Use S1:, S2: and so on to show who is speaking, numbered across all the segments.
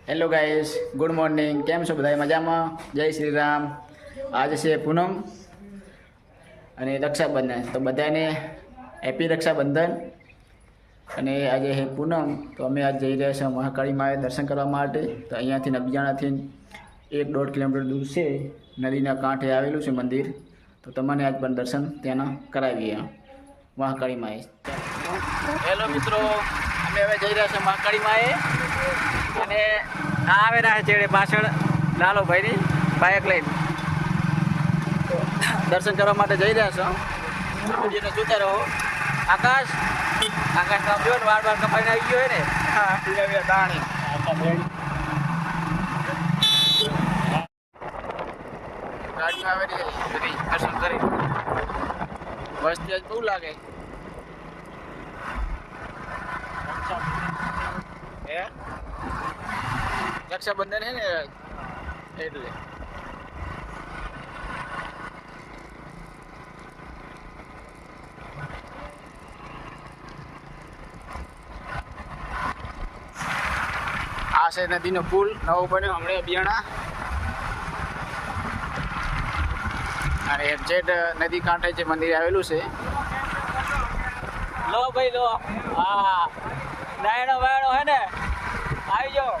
S1: Hello guys, good morning. કેમ છો બધા? મજામાં? જય શ્રી રામ. આજે છે પૂનમ અને રક્ષાબંધન, તો બધાને હેપી રક્ષાબંધન. અને આજે છે પૂનમ, તો અમે આજ જઈ રહ્યા છીએ મહાકાળી માએ દર્શન કરવા માટે. તો અહીંયાથી નબિયાણાથી 1-1.5 કિલોમીટર દૂર છે, નદીના કાંઠે આવેલું છે મંદિર. તો તમને આજ પણ દર્શન ત્યાંના કરાવીએ મહાકાળી માએ. હેલો મિત્રો, અમે હવે જઈ રહ્યા છીએ મહાકાળી માએ. અને આ આવે રહ્યા છે પાછળ લાલોભાઈની બાઇક લઈને દર્શન કરવા માટે જઈ રહ્યા છો. જેને જોતા રહો. આકાશ કામ જો ને, વાર કપાઈને આવી ગયો હોય ને. હા, દાણી ગાડીમાં આવે ને બધી દર્શન કરી. વસ્તી આજ બહુ લાગે. હે, રક્ષાબંધન છે ને એટલે. આ છે નદીનો પુલ, નવો બન્યો હમણાં બિયાણા. અને એક્ઝેક્ટ નદી કાંઠે જે મંદિર આવેલું છે. લો ભાઈ લો, હા નાયણો વાયણો હે ને, આવી જાઓ.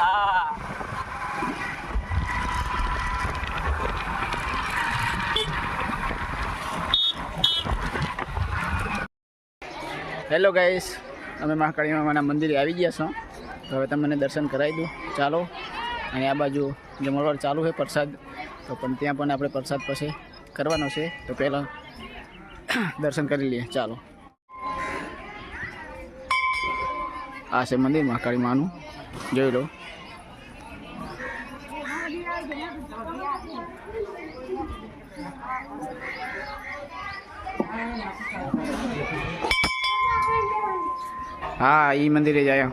S1: હા, હેલો ગાઈસ, અમે મહાકાળી માના મંદિરે આવી ગયા છો. તો હવે તમને દર્શન કરાવી દઉં, ચાલો. અને આ બાજુ જમણવાર ચાલુ છે પ્રસાદ, તો પણ ત્યાં પણ આપણે પ્રસાદ પછી કરવાનો છે. તો પહેલાં દર્શન કરી લઈએ, ચાલો. આ છે મંદિર મહાકાળી માનું, જોઈ લો. હા, ઈ મંદિરે જાય.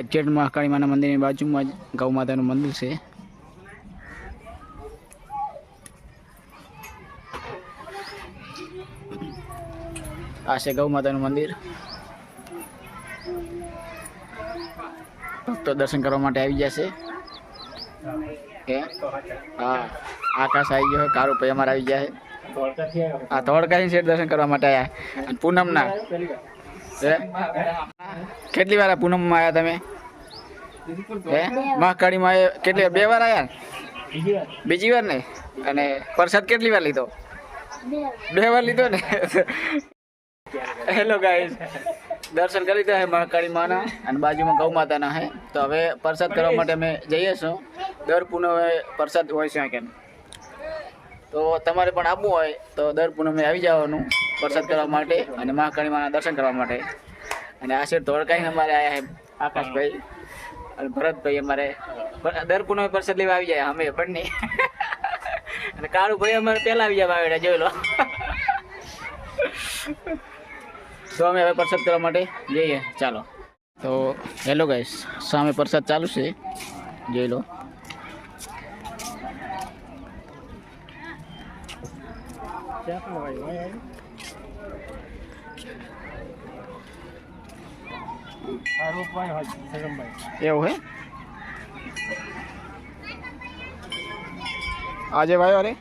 S1: એક્ઝેક્ટ મહાકાળી માના મંદિરની બાજુમાં જ ગૌ માતાનું મંદિર છે. આ છે ગૌ માતાનું મંદિર. ભક્તો દર્શન કરવા માટે આવી ગયા છે. હા, આકાશ આવી ગયો, કારો ભાઈ અમારે આવી ગયા છે. હા, ધોળકાથી શેઠ દર્શન કરવા માટે આવ્યા. પૂનમના કેટલી વાર પૂનમમાં આવ્યા તમે? હે, મહાકાળીમાં કેટલી વાર? 2 વાર આવ્યા? બીજી વાર ને? અને પ્રસાદ કેટલી વાર લીધો? 2 વાર લીધો ને. હેલો ગાઈસ, દર્શન કરી લીધા છે મહાકાળી માના, અને બાજુમાં ગૌ માતાના છે. તો હવે પ્રસાદ કરવા માટે અમે જઈએ છીએ. દર પૂનમે પ્રસાદ હોય છે કેમ, તો તમારે પણ આવવું હોય તો દર પૂનમે આવી જવાનું પ્રસાદ કરવા માટે અને મહાકાળી માના દર્શન કરવા માટે. અને આ શેઠ ધોળકાઈને અમારે આવ્યા છે આકાશભાઈ અને ભરતભાઈ. અમારે દર પૂનમે પ્રસાદ લેવા આવી જાય અમે બંને. અને કાળુભાઈ અમારે પહેલાં આવી જાય વાવેડા, જોઈ લો. તો અમે હવે પ્રસાદ કરવા માટે જઈએ, ચાલો. તો હેલો ગાઈસ, સામે પ્રસાદ ચાલુ છે, જોઈ લો. એવું હે આજે ભાઈ? અરે